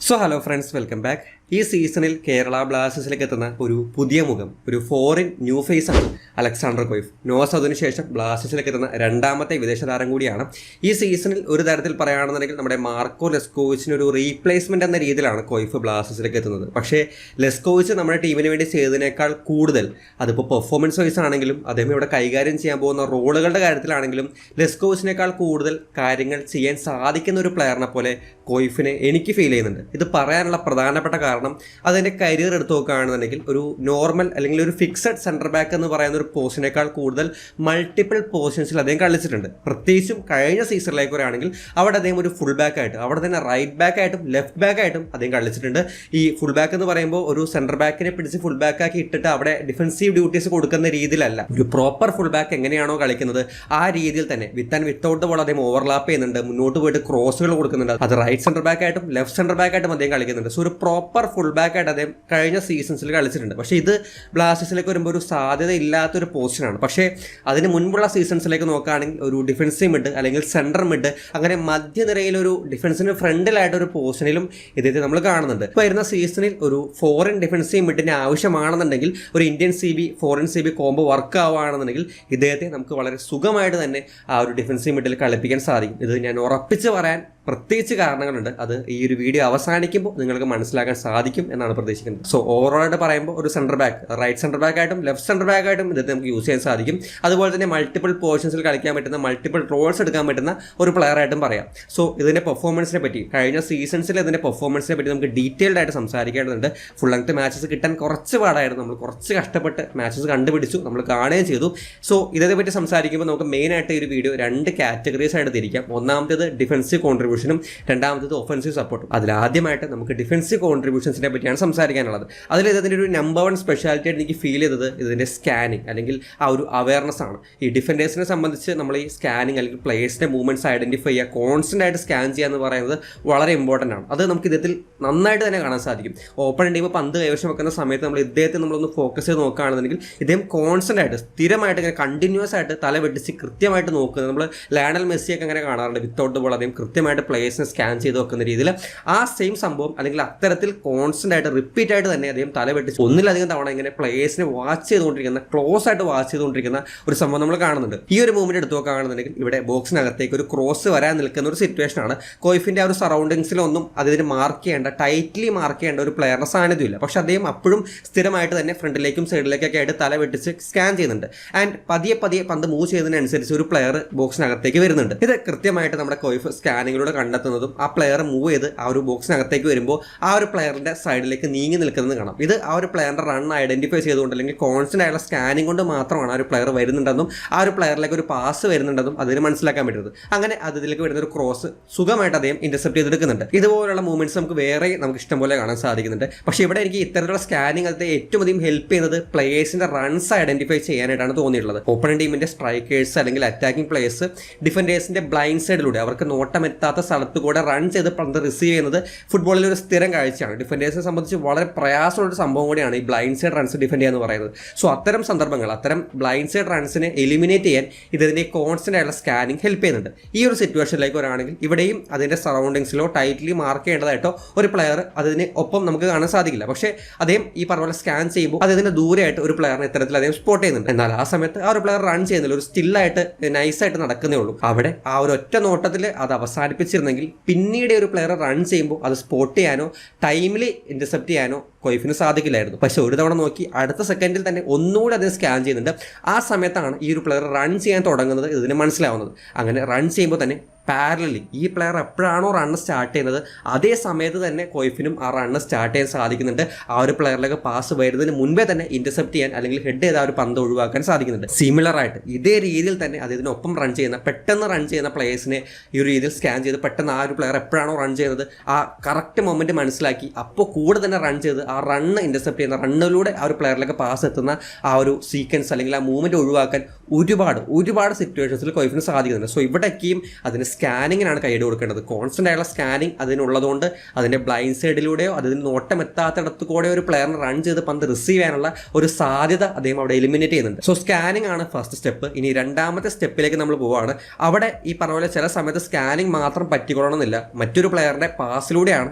Hello friends, welcome back. ഈ സീസണിൽ കേരള ബ്ലാസ്റ്റേഴ്സിലേക്ക് എത്തുന്ന ഒരു പുതിയ മുഖം, ഒരു ഫോറിൻ ന്യൂ ഫേസ് ആണ് അലക്സാണ്ടർ കൊയ്ഫ്. നോവ സൗദിന് ശേഷം ബ്ലാസ്റ്റേഴ്സിലേക്ക് എത്തുന്ന രണ്ടാമത്തെ വിദേശ താരം കൂടിയാണ്. ഈ സീസണിൽ ഒരു തരത്തിൽ പറയുകയാണെന്നുണ്ടെങ്കിൽ നമ്മുടെ മാർക്കോ ലെസ്കോവിച്ചിന് ഒരു റീപ്ലേസ്മെന്റ് എന്ന രീതിയിലാണ് കൊയ്ഫ് ബ്ലാസ്റ്റേഴ്സിലേക്ക് എത്തുന്നത്. പക്ഷേ ലെസ്കോവിച്ച് നമ്മുടെ ടീമിന് വേണ്ടി ചെയ്തതിനേക്കാൾ കൂടുതൽ, അതിപ്പോൾ പെർഫോമൻസ് വൈസ് ആണെങ്കിലും അദ്ദേഹം ഇവിടെ കൈകാര്യം ചെയ്യാൻ പോകുന്ന റോളുകളുടെ കാര്യത്തിലാണെങ്കിലും ലെസ്കോവിച്ചിനേക്കാൾ കൂടുതൽ കാര്യങ്ങൾ ചെയ്യാൻ സാധിക്കുന്ന ഒരു പ്ലെയറിനെ പോലെ കൊയ്ഫിനെ എനിക്ക് ഫീൽ ചെയ്യുന്നുണ്ട്. ഇത് പറയാനുള്ള പ്രധാനപ്പെട്ട കാരണം അതിൻ്റെ കരിയർ എടുത്ത് നോക്കുകയാണെന്നുണ്ടെങ്കിൽ ഒരു നോർമൽ അല്ലെങ്കിൽ ഒരു ഫിക്സഡ് സെൻറ്റർ ബാക്ക് എന്ന് പറയുന്ന ഒരു പോസ്റ്റിനേക്കാൾ കൂടുതൽ മൾട്ടിപ്പിൾ പൊസിഷൻസിൽ അദ്ദേഹം കളിച്ചിട്ടുണ്ട്. പ്രത്യേകിച്ചും കഴിഞ്ഞ സീസണിലേക്ക് വരികയാണെങ്കിൽ അവിടെ അദ്ദേഹം ഒരു ഫുൾ ബാക്ക് ആയിട്ട്, അവിടെ തന്നെ റൈറ്റ് ബാക്ക് ആയിട്ടും ലെഫ്റ്റ് ബാക്ക് ആയിട്ടും അദ്ദേഹം കളിച്ചിട്ടുണ്ട്. ഈ ഫുൾ ബാക്ക് എന്ന് പറയുമ്പോൾ ഒരു സെൻറ്റർ ബാക്കിനെ പിടിച്ച് ഫുൾ ബാക്ക് ആക്കി ഇട്ടിട്ട് അവിടെ ഡിഫൻസീവ് ഡ്യൂട്ടീസ് കൊടുക്കുന്ന രീതിയിലല്ല. ഒരു പ്രോപ്പർ ഫുൾ ബാക്ക് എങ്ങനെയാണോ കളിക്കുന്നത് ആ രീതിയിൽ തന്നെ വിത്ത് ആൻഡ് വിത്തൗട്ട് ബോൾ അദ്ദേഹം ഓവർലാപ്പ് ചെയ്യുന്നുണ്ട്, മുന്നോട്ട് പോയിട്ട് ക്രോസുകൾ കൊടുക്കുന്നുണ്ട്. അത് റൈറ്റ് സെൻറ്റർ ബാക്ക് ആയിട്ടും ലെഫ്റ്റ് സെൻറ്റർ ബാക്ക് ആയിട്ടും അദ്ദേഹം കളിക്കുന്നുണ്ട്. സോ ഒരു പ്രോപ്പർ ഫുൾ ബാക്ക് ആയിട്ട് അദ്ദേഹം കഴിഞ്ഞ സീസൺസിൽ കളിച്ചിട്ടുണ്ട്. പക്ഷേ ഇത് ബ്ലാസ്റ്റേഴ്സിലേക്ക് വരുമ്പോൾ ഒരു സാധ്യത ഇല്ലാത്തൊരു പൊസിഷനാണ്. പക്ഷേ അതിന് മുൻപുള്ള സീസൺസിലേക്ക് നോക്കുകയാണെങ്കിൽ ഒരു ഡിഫൻസീവ് മിഡ് അല്ലെങ്കിൽ സെൻറ്റർ മിഡ്, അങ്ങനെ മധ്യനിരയിലൊരു ഡിഫൻസിന് ഫ്രണ്ടിലായിട്ടൊരു പൊസിഷനിലും ഇദ്ദേഹത്തെ നമ്മൾ കാണുന്നുണ്ട്. ഇപ്പോൾ വരുന്ന സീസണിൽ ഒരു ഫോറിൻ ഡിഫൻസീവ് മിഡിന് ആവശ്യമാണെന്നുണ്ടെങ്കിൽ, ഒരു Indian CB foreign CB combo work ആവുകയാണെന്നുണ്ടെങ്കിൽ ഇദ്ദേഹത്തെ നമുക്ക് വളരെ സുഖമായിട്ട് തന്നെ ആ ഒരു ഡിഫൻസീവ് മിഡിൽ കളിപ്പിക്കാൻ സാധിക്കും. ഇത് ഞാൻ ഉറപ്പിച്ച് പറയാൻ പ്രത്യേകിച്ച് കാരണങ്ങളുണ്ട്. അത് ഈ ഒരു വീഡിയോ അവസാനിക്കുമ്പോൾ നിങ്ങൾക്ക് മനസ്സിലാക്കാൻ സാധിക്കും എന്നാണ് പ്രതീക്ഷിക്കുന്നത്. സോ ഓവറോളായിട്ട് പറയുമ്പോൾ ഒരു centre back, right centre back ആയിട്ടും ലെഫ്റ്റ് സെൻറ്റർ ബാക്ക് ആയിട്ടും ഇദ്ദേഹത്തെ നമുക്ക് യൂസ് ചെയ്യാൻ സാധിക്കും. അതുപോലെ തന്നെ മൾട്ടിപ്പിൾ പൊസിഷൻസിൽ കളിക്കാൻ പറ്റുന്ന, മൾട്ടിപ്പിൾ റോൾസ് എടുക്കാൻ പറ്റുന്ന ഒരു പ്ലെയർ ആയിട്ടും പറയാം. സോ ഇതിൻ്റെ പെർഫോമൻസിനെ പറ്റി, കഴിഞ്ഞ സീസൺസിൽ ഇതിൻ്റെ പെർഫോമൻസിനെ പറ്റി നമുക്ക് ഡീറ്റെയിൽഡ് ആയിട്ട് സംസാരിക്കേണ്ടതുണ്ട്. ഫുൾ ലെങ്ത് മാച്ചസ് കിട്ടാൻ കുറച്ച് പാടായിരുന്നു. നമ്മൾ കുറച്ച് കഷ്ടപ്പെട്ട് മാച്ചസ് കണ്ടുപിടിച്ചു, നമ്മൾ കാണുകയും ചെയ്തു. സോ ഇതിനെപ്പറ്റി സംസാരിക്കുമ്പോൾ നമുക്ക് മെയിനായിട്ട് ഈ ഒരു വീഡിയോ രണ്ട് കാറ്റഗറീസ് ആയിട്ട് തിരിക്കാം. ഒന്നാമത്തേത് ഡിഫൻസീവ് കോൺട്രിബ്യൂഷനും, രണ്ടാമത്തേത് ഒഫൻസീവ് സപ്പോർട്ടും. അതിലാദ്യമായിട്ട് നമുക്ക് ഡിഫൻസീവ് കോൺട്രിബ്യൂഷൻസിനെ പറ്റിയാണ് സംസാരിക്കാനുള്ളത്. അതിൽ ഇതിൻ്റെ ഒരു നമ്പർ 1 സ്പെഷ്യാലിറ്റി ആയിട്ട് എനിക്ക് ഫീൽ ചെയ്തത് ഇതിൻ്റെ സ്കാനിങ് അല്ലെങ്കിൽ ആ ഒരു അവയർനെസ് ആണ്. ഈ ഡിഫൻഡേഴ്സിനെ സംബന്ധിച്ച് നമ്മൾ ഈ സ്കാനിങ് അല്ലെങ്കിൽ പ്ലേയേഴ്സിൻ്റെ മൂവ്മെൻറ്റ്സ് ഐഡൻറ്റിഫൈ ചെയ്യുക, കോൺസ്റ്റൻ്റ് ആയിട്ട് സ്കാൻ ചെയ്യുക എന്ന് പറയുന്നത് വളരെ ഇമ്പോർട്ടൻ്റ് ആണ്. അത് നമുക്ക് ഇദ്ദേഹത്തിൽ നന്നായിട്ട് തന്നെ കാണാൻ സാധിക്കും. ഓപ്പൺ ടീം പന്ത് കൈവശം വെക്കുന്ന സമയത്ത് നമ്മൾ ഇദ്ദേഹത്തെ നമ്മളൊന്ന് ഫോക്കസ് ചെയ്ത് നോക്കുകയാണെന്നുണ്ടെങ്കിൽ ഇദ്ദേഹം കോൺസ്റ്റൻ്റ് ആയിട്ട്, സ്ഥിരമായിട്ട്, ഇങ്ങനെ കണ്ടിന്യൂസ് ആയിട്ട് തല വെട്ടിച്ച് കൃത്യമായിട്ട് നോക്കുന്നത്. നമ്മൾ ലയണൽ മെസ്സിയൊക്കെ അങ്ങനെ കാണാറുണ്ട്. വിത്തൗട്ട് ബോൾ അദ്ദേഹം കൃത്യമായിട്ട് പ്ലേയേഴ്സിനെ സ്കാൻ ചെയ്ത് വെക്കുന്ന രീതിയിൽ ആ സെയിം സംഭവം അല്ലെങ്കിൽ അത്തരത്തിൽ കോൺസ്റ്റന്റ് ആയിട്ട് റിപ്പീറ്റ് ആയിട്ട് തന്നെ അദ്ദേഹം തല വെട്ടിച്ച് ഒന്നിലധികം തവണ ഇങ്ങനെ പ്ലേയേഴ്സിനെ വാച്ച് ചെയ്തുകൊണ്ടിരിക്കുന്ന, ക്ലോസ് ആയിട്ട് വാച്ച് ചെയ്തുകൊണ്ടിരിക്കുന്ന ഒരു സംഭവം നമ്മൾ കാണുന്നുണ്ട്. ഈ ഒരു മൂവ്മെന്റ് എടുത്തു നോക്കുകയാണെന്നുണ്ടെങ്കിൽ ഇവിടെ ബോക്സിനകത്തേക്ക് ഒരു ക്രോസ് വരാൻ നിൽക്കുന്ന ഒരു സിറ്റുവേഷൻ ആണ്. കൊയ്ഫിന്റെ ആ ഒരു സറൗണ്ടിങ്സിലൊന്നും അതിന് മാർക്ക് ചെയ്യേണ്ട, ടൈറ്റ്ലി മാർക്ക് ചെയ്യേണ്ട ഒരു പ്ലെയറിന്റെ സാന്നിധ്യമില്ല. പക്ഷെ അദ്ദേഹം അപ്പോഴും സ്ഥിരമായിട്ട് തന്നെ ഫ്രണ്ടിലേക്കും സൈഡിലേക്കൊക്കെ ആയിട്ട് തല വെട്ടിച്ച് സ്കാൻ ചെയ്യുന്നുണ്ട്. ആൻഡ് പതിയെ പതിയെ പന്ത് മൂവ് ചെയ്യുന്നതിനനുസരിച്ച് ഒരു പ്ലെയർ ബോക്സിനകത്തേക്ക് വരുന്നുണ്ട്. ഇത് കൃത്യമായിട്ട് നമ്മുടെ കൊയ്ഫ് സ്കാനിങ്ങിലൂടെ കണ്ടെത്തുന്നതും ആ പ്ലെയർ മൂവ് ചെയ്ത് ആ ഒരു ബോക്സിനകത്തേക്ക് വരുമ്പോൾ ആ ഒരു പ്ലെയറിന്റെ സൈഡിലേക്ക് നീങ്ങി നിൽക്കുന്നത് കാണാം. ഇത് ആ ഒരു പ്ലെയറിന്റെ റൺ ഐഡന്റിഫൈ ചെയ്തുകൊണ്ട് അല്ലെങ്കിൽ കോൺസ്റ്റന്റ് ആയിട്ടുള്ള സ്കാനിങ് കൊണ്ട് മാത്രമാണ് ആ ഒരു പ്ലെയർ വരുന്നുണ്ടെന്നും ആ ഒരു പ്ലെയറിലേക്ക് ഒരു പാസ് വരുന്നുണ്ടെന്നും അതിന് മനസ്സിലാക്കാൻ പറ്റുന്നത്. അങ്ങനെ അതിലേക്ക് വരുന്ന ഒരു ക്രോസ് സുഖമായിട്ട് അദ്ദേഹം ഇന്റർസെപ്റ്റ് ചെയ്തെടുക്കുന്നുണ്ട്. ഇതുപോലുള്ള മൂവ്മെന്റ്സ് നമുക്ക് ഇഷ്ടംപോലെ കാണാൻ സാധിക്കുന്നുണ്ട്. പക്ഷേ ഇവിടെ എനിക്ക് ഇത്തരത്തിലുള്ള സ്കാനിങ് അത് ഏറ്റവും അധികം ഹെൽപ്പ് ചെയ്യുന്നത് പ്ലേയേഴ്സിന്റെ റൺസ് ഐഡന്റിഫൈ ചെയ്യാനായിട്ടാണ് തോന്നിയിട്ടുള്ളത്. ഓപ്പണിംഗ് ടീമിന്റെ സ്ട്രൈക്കേഴ്സ് അല്ലെങ്കിൽ അറ്റാക്കിംഗ് പ്ലേയേഴ്സ് ഡിഫൻഡേഴ്സിന്റെ ബ്ലൈൻഡ് സൈഡിലൂടെ, അവർക്ക് നോട്ടമെത്താത്ത സ്ഥലത്ത് കൂടെ റൺ ചെയ്ത് പന്ത് റിസീവ് ചെയ്യുന്നത് ഫുട്ബോളിൽ ഒരു സ്ഥിരം കാഴ്ചയാണ്. ഡിഫൻഡേഴ്സിനെ സംബന്ധിച്ച് വളരെ പ്രയാസമുള്ളൊരു സംഭവം കൂടിയാണ് ഈ ബ്ലൈൻഡ് സൈഡ് റൺസ് ഡിഫെൻഡ് ചെയ്യുക എന്ന് പറയുന്നത്. സോ അത്തരം സന്ദർഭങ്ങൾ, അത്തരം ബ്ലൈൻഡ് സൈഡ് റൺസിനെ എലിമിനേറ്റ് ചെയ്യാൻ ഇതിന്റെ കോൺസ്റ്റന്റ് ആയിട്ടുള്ള സ്കാനിങ് ഹെൽപ്പ് ചെയ്യുന്നുണ്ട്. ഈ ഒരു സിറ്റുവേഷനിലേക്ക് വരാണെങ്കിൽ ഇവിടെയും അതിന്റെ സറൗണ്ടിങ്സിലോ ടൈറ്റ്ലി മാർക്ക് ചെയ്യേണ്ടതായിട്ടോ ഒരു പ്ലെയർ അതിന് ഒപ്പം നമുക്ക് കാണാൻ സാധിക്കില്ല. പക്ഷേ അദ്ദേഹം ഈ പറഞ്ഞ പോലെ സ്കാൻ ചെയ്യുമ്പോൾ അതിന് ദൂരെയായിട്ട് ഒരു പ്ലെയറിനെ ഇത്തരത്തിൽ അദ്ദേഹം സ്പോട്ട് ചെയ്യുന്നുണ്ട്. എന്നാൽ ആ സമയത്ത് ആ ഒരു പ്ലെയർ റൺ ചെയ്യുന്നില്ല, ഒരു സ്റ്റില്ലായിട്ട് നൈസായിട്ട് നടക്കുന്നേ ഉള്ളൂ. അവിടെ ആ ഒരു ഒറ്റ നോട്ടത്തിൽ അത് അവസാനിപ്പിച്ചിരുന്നെങ്കിൽ പിന്നീട് ഒരു പ്ലെയർ റൺ ചെയ്യുമ്പോൾ അത് സ്പോട്ട് ചെയ്യാനോ ടൈമിലി ഇന്റർസെപ്റ്റ് ചെയ്യാനോ കൊയ്ഫിന് സാധിക്കില്ലായിരുന്നു. പക്ഷെ ഒരു തവണ നോക്കി അടുത്ത സെക്കൻഡിൽ തന്നെ ഒന്നുകൂടി അത് സ്കാൻ ചെയ്യുന്നുണ്ട്. ആ സമയത്താണ് ഈ ഒരു പ്ലെയർ റൺ ചെയ്യാൻ തുടങ്ങുന്നത് ഇതിന് മനസ്സിലാവുന്നത്. അങ്ങനെ റൺ ചെയ്യുമ്പോൾ തന്നെ പാരലലി ഈ പ്ലെയർ എപ്പോഴാണോ റണ്ണ് സ്റ്റാർട്ട് ചെയ്യുന്നത് അതേ സമയത്ത് തന്നെ കൊയ്ഫിനും ആ റണ്ണ് സ്റ്റാർട്ട് ചെയ്യാൻ സാധിക്കുന്നുണ്ട്. ആ ഒരു പ്ലെയറിലേക്ക് പാസ് വരുന്നതിന് മുൻപേ തന്നെ ഇന്റർസെപ്റ്റ് ചെയ്യാൻ അല്ലെങ്കിൽ ഹെഡ് ചെയ്ത ആ ഒരു പന്ത് ഒഴിവാക്കാൻ സാധിക്കുന്നുണ്ട്. സിമിലർ ആയിട്ട് ഇതേ രീതിയിൽ തന്നെ അതിനൊപ്പം റൺ ചെയ്യുന്ന, പെട്ടെന്ന് റൺ ചെയ്യുന്ന പ്ലേയേഴ്സിനെ ഈ ഒരു രീതിയിൽ സ്കാൻ ചെയ്ത് പെട്ടെന്ന് ആ ഒരു പ്ലെയർ എപ്പോഴാണോ റൺ ചെയ്യുന്നത് ആ കറക്റ്റ് മൊമെന്റ് മനസ്സിലാക്കി അപ്പോൾ കൂടെ തന്നെ റൺ ചെയ്ത് ആ റണ്ണ് ഇന്റർസെപ്റ്റ് ചെയ്യുന്ന, റണ്ണിലൂടെ ആ ഒരു പ്ലെയറിലേക്ക് പാസ് എത്തുന്ന ആ ഒരു സീക്വൻസ് അല്ലെങ്കിൽ ആ മൂവ്മെന്റ് ഒഴിവാക്കാൻ ഒരുപാട് സിറ്റുവേഷൻസിൽ കോയിഫിന് സാധിക്കുന്നുണ്ട്. സോ ഇവിടേക്കും അതിന് സ്കാനിങ്ങിനാണ് കൈയ്യടി കൊടുക്കേണ്ടത്. കോൺസ്റ്റൻ്റ് ആയുള്ള സ്കാനിങ് അതിനുള്ളതുകൊണ്ട് അതിൻ്റെ ബ്ലൈൻഡ് സൈഡിലൂടെയോ അതിന് നോട്ടം എത്താത്തടത്ത് കൂടെയോ ഒരു പ്ലെയറിനെ റൺ ചെയ്ത് പന്ത് റിസീവ് ചെയ്യാനുള്ള ഒരു സാധ്യത അദ്ദേഹം അവിടെ എലിമിനേറ്റ് ചെയ്യുന്നുണ്ട്. സോ സ്കാനിങ് ആണ് ഫസ്റ്റ് സ്റ്റെപ്പ്. ഇനി രണ്ടാമത്തെ സ്റ്റെപ്പിലേക്ക് നമ്മൾ പോവുകയാണ്. അവിടെ ഈ പറഞ്ഞ പോലെ ചില സമയത്ത് സ്കാനിങ് മാത്രം പറ്റിക്കൊള്ളണമെന്നില്ല, മറ്റൊരു പ്ലെയറിന്റെ പാസിലൂടെയാണ്